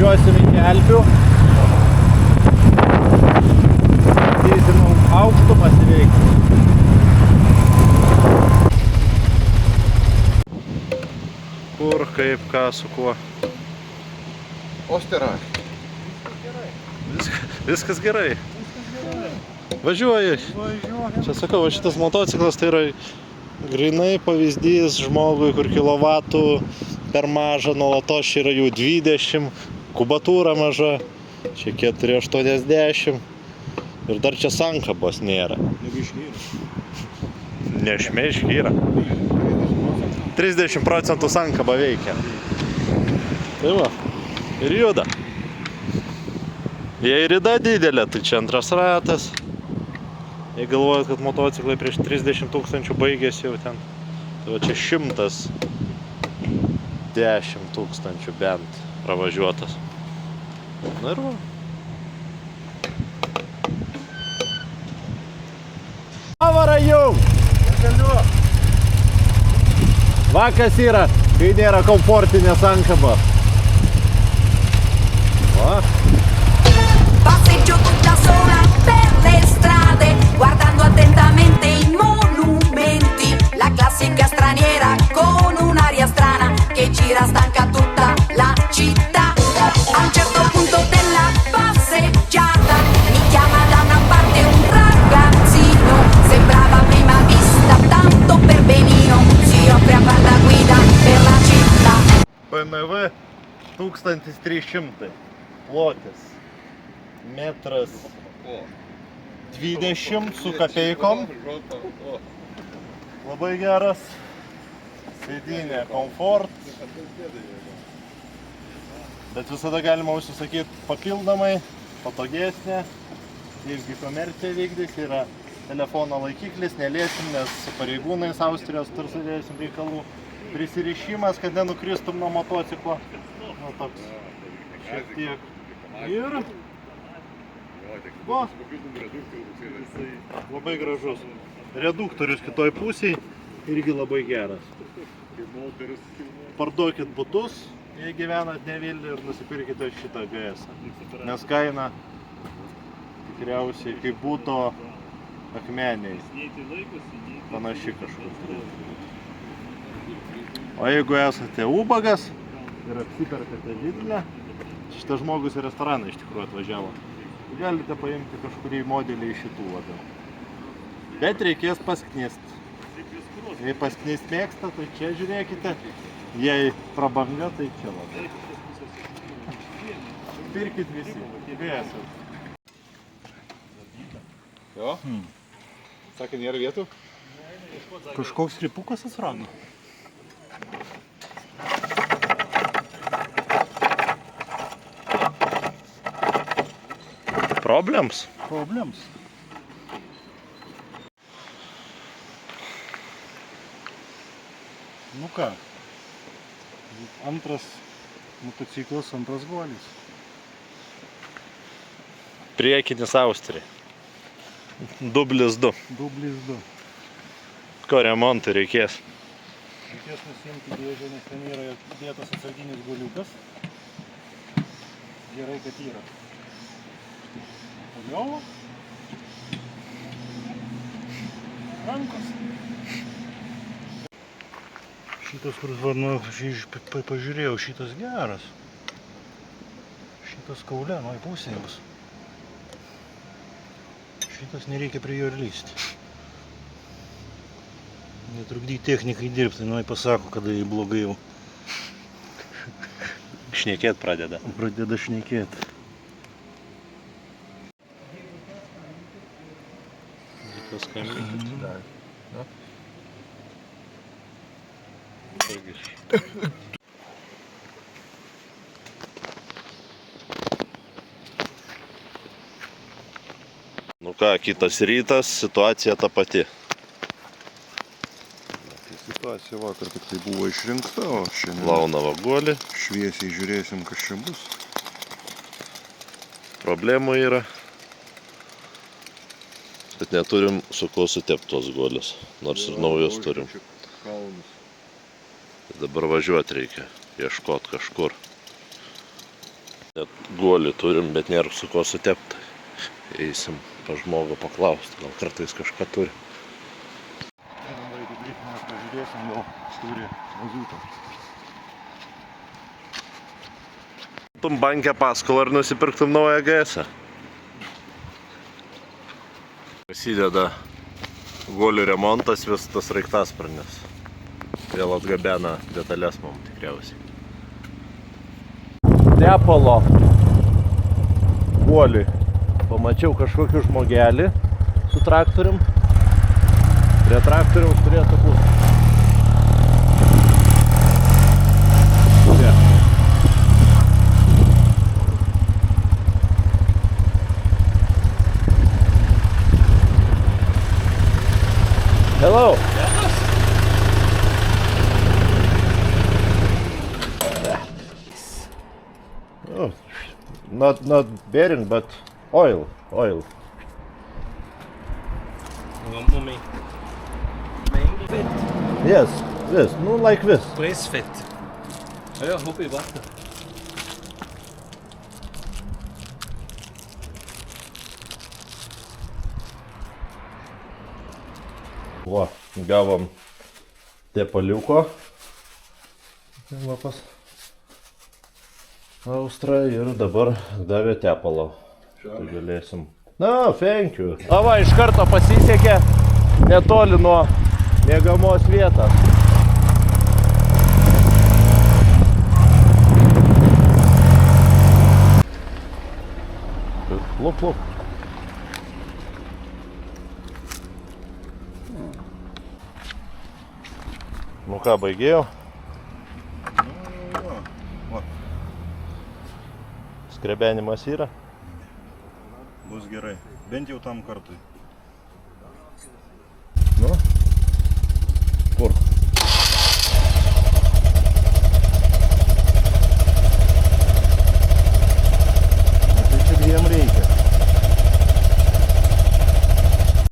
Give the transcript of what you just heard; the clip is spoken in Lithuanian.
važiuosim iki Alpių. Bandysim aukštumas įveikti. Kur, kaip, ką, su kuo? Osterai. Viskas gerai. Važiuoju. Čia sakau, šitas motociklas tai yra grynai pavyzdys žmogui, kur kilovatų per maža, nuolatos čia yra jų 20, kubatūra maža, čia 480 ir dar čia sankabos nėra. Nešmeiškyra. 30% sankaba veikia. Tai va, ir juda. Jei rida didelė, tai čia antras ratas. Jei galvojat, kad motociklai prieš 30 000 baigėsi jau ten, tai va čia 110 000 bent pravažiuotas. Na ir va. Pavara jau! Negaliu! Va kas yra, kai nėra komfortinė sankaba. Va. Passeggio tutta sola per le strade, guardando attentamente i monumenti. La classica straniera con un'aria strana che gira stanca tutta la città. A un certo punto della passeggiata mi chiama da una parte un ragazzino. Sembrava a prima vista tanto per benino. Si offre a far da guida per la città. BMW 1300 plotis. Metras 20 su kapeikom. Labai geras. Sėdynė komfort. Bet visada galima užsisakyti papildomai, patogesnė. Irgi komerciją vykdys, yra telefono laikiklis, neliesim, nes su pareigūnais Austrijos turėsim reikalų. Prisirišimas, kad nenukristum nuo motociklo. Nu, toks šiek tiek. Ir va, labai gražus. Reduktorius kitoj pusėje irgi labai geras. Parduokit butus, jei gyvenat ne Vilniuje, ir nusipirkite šitą GS. Nes kaina tikriausiai kaip būtų akmeniai. Panaši kažkur. O jeigu esate ubagas ir apsiperkate Lidlę, šitas žmogus į restoraną iš tikrųjų atvažiavo. Galite paimti kažkurį modelį iš šitų labiau. Bet reikės pasknist. Jei pasknist mėgsta, tai čia žiūrėkite. Jei prabanga, tai čia labiau. Pirkit visi. GS-as. Jo? Sakė, nėra vietų? Kažkoks ripukas atsirado. Problems? Problems. Nu ką, antras motociklas, antras guolis. Priekinis Austrija. Dublis 2. Dublis 2. Ko remontų reikės? Reikės nusiimti dėžę, nes ten yra dėtas atsarginis guoliukas. Gerai, kad yra. Toliau. Rankos. Šitas, kuris varnu, aš pažiūrėjau, šitas geras. Šitas kaulė, nuo į pusėje bus. Šitas nereikia prie jo ir lysti. Netrukdyk technikai dirbti, nuo į pasako, kada jį blogai jau. Šnekėt pradeda. Pradeda šnekėt. Paskambinti. Nu ką, kitas rytas, situacija ta pati. Tai situacija vakar tik tai buvo išrinkta, o šiandien Launa vaguolį. šviesiai žiūrėsim, kas čia bus. Problemų yra. Bet neturim su kuo sutepti tos guolius, nors ir naujos turim. Dabar važiuoti reikia, ieškoti kažkur. Net guolį turim, bet nėra su ko sutepti. Eisim pa žmogų paklausti, gal kartais kažką turi. Jeigu grįžtume, pažiūrėsim, gal turi mazutą. Tum bankę paskolą ir nusipirktum naują GS-ą. Prasideda guolių remontas, vis tas raiktasparnis. Vėl atgabena detalės mum tikriausiai. Tepalo guolį. Pamačiau kažkokį žmogelį su traktorium. Prie traktoriaus turėtų būti. Čia. Hello. Oh, not bearing, but oil. Yes, this, no, like this. Pressfett. Ja, hopp i vannet. Va, gavom tepaliuko. Va pas Austrą ir dabar davė tepalo. Tai galėsim. Na, thank you. Va, iš karto pasisekė netoli nuo mėgamos vietos. Lup. Nu ką, baigėjau? Va, Skrebenimas yra? bus gerai. Bent jau tam kartui. Nu? Kur?